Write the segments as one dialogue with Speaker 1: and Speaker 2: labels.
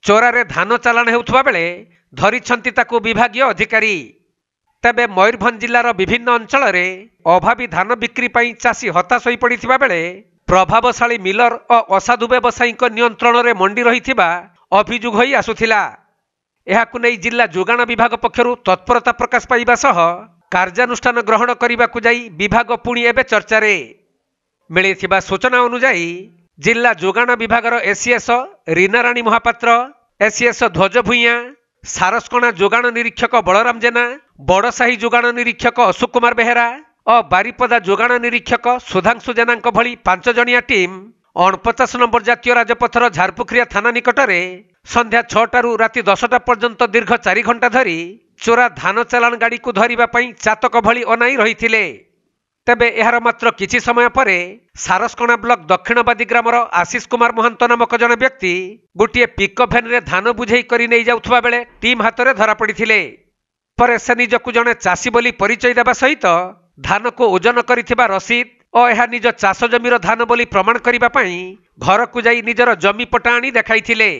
Speaker 1: चोरारे धान चालाण हेउथुबा बेले धरिछंती ताकू विभागीय अधिकारी। तेबे मयूरभंज जिल्लार विभिन्न अंचल में अभावी धान बिक्री पई चाषी हताश होई पड़िथिबा बेले प्रभावशाली मिलर और असाधु व्यवसायी नियंत्रण में मंडी रहिथिबा अभियोग होई आसुथिला। एहाकु नै जिला जोगाण विभाग पक्षरु तत्परता प्रकाश पाइबा सह कार्यानुष्ठान ग्रहण करने जाई विभाग पुणी एबे चर्चारे। मिलिथिबा सूचना अनुसार जिला जोगाण विभागर एसीएस रीनाराणी महापात्र, एसीएस ध्वज भूइया, सारसकणा जोगाण निरीक्षक बलराम जेना, बड़साही जोगाण निरीक्षक अशोक कुमार बेहेरा और बारिपदा जोगाण निरीक्षक सुधांशु जेना भली 5 जणिया टीम 49 नंबर जातीय राजपथर झारपुखरिया थाना निकटरे संध्या 6टारू राति 10टा पर्यंत दीर्घ 4 घंटा धरी चोरा धान चालाण गाड़ी को धरिबा पई चातक भली अनाई रहिथिले। तेबे एहार मात्र किछि समय परे सारसकणा ब्लॉक दक्षिणवादी ग्रामर आशीष कुमार महंत नामक जन व्यक्ति गोटे पिकअप भैन रे धान बुझेई करी नहीं जाउथबा बेले टीम हाथ में धरा पड़िथिले। परे से निजकु जने चाषी बोली परिचय देबा सहित धान को ओजन करिथिबा रसीद और यह निज चाष जमीर धान बोली प्रमाण करने घर को जाई निजर जमी पटा आनी देखाइथिले।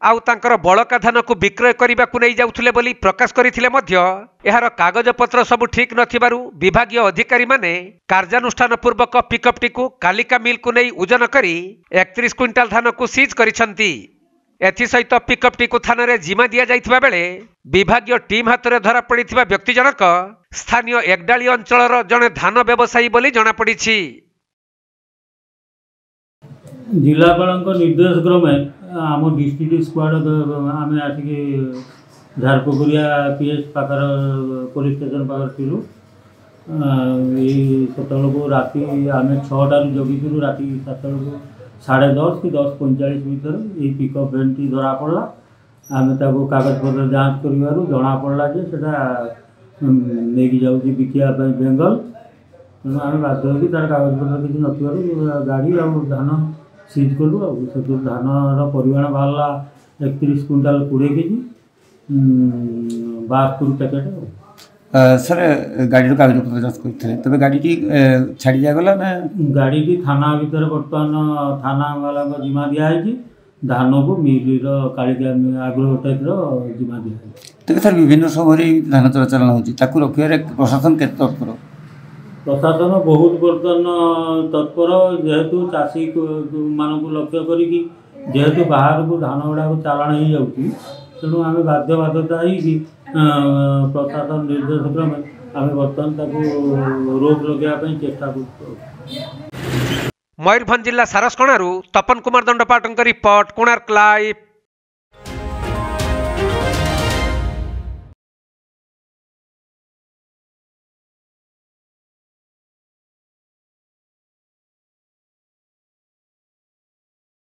Speaker 1: आउ तांकर बळका धान को विक्रय करने को नहीं जाउथले बोली प्रकाश करथिले मध्य एहार कागज पत्र सब ठीक नथिबारु विभागीय अधिकारी माने कार्यानुष्ठान पूर्वक पिकअपटी को कालिका मिल को नहीं ओजन करी 31 क्विंटाल धान को सीज करिसंती। एथिसहित पिकअपटी को थाना रे जिमा दिया जाइथिबा बेले विभागीय टीम हाथ में धरा पड़िथिबा व्यक्ति जनक स्थानीय एकडाली अंचलर जने धान व्यवसायी बोली जना पड़िछि।
Speaker 2: जिलापाल निर्देश क्रमे आम डिस्ट्रिक्ट स्क्वाड आम आसिक झारपुखरिया पीएस पाखर पुलिस स्टेशन पाखर थिलु। सतल को राति आम 6टारू जगिलु राति 7 को 10:30 कि 10:45 भर ये पिकअप भैन धरा पड़ा। आम कागज पत्र जांच कर जना पड़ा जे नहीं जाऊँगी बिकिया बेंगल। तेणु आम बाध्य तार कागज पत्र किसी ना गाड़ी आ धान सीज कलु। धान परिमाण बाहर 31 क्विंटाल 20 केजी 72 पैकेट।
Speaker 3: सर गाड़ी कागज पत्र जांच करते तबे गाड़ी छाड़ी जागला ना
Speaker 2: गाड़ी थाना भीतर बर्तमान थाना वाला जिमा दिखाई धान को मिल कालिका आग्रोटेक जिमा दिखाई।
Speaker 3: तेज सर विभिन्न समय धान चोरा चालाण हो रखिए प्रशासन के तत्पर।
Speaker 2: प्रशासन बहुत बर्तमान तत्पर जेहेतु चाषी मान को लक्ष्य करी जेहेतु बाहर को धान गुड़ा चालाण हो जाऊँगी तेणु आम बाध्य बाध्यता प्रशासन निर्देश क्रमे आम बर्तमान रोक लगाई चेष्टा कर।
Speaker 1: मयूरभंज जिला सारसकणारू तपन कुमार दंडपाटଙ୍କ रिपोर्ट कोणार्क लाइव।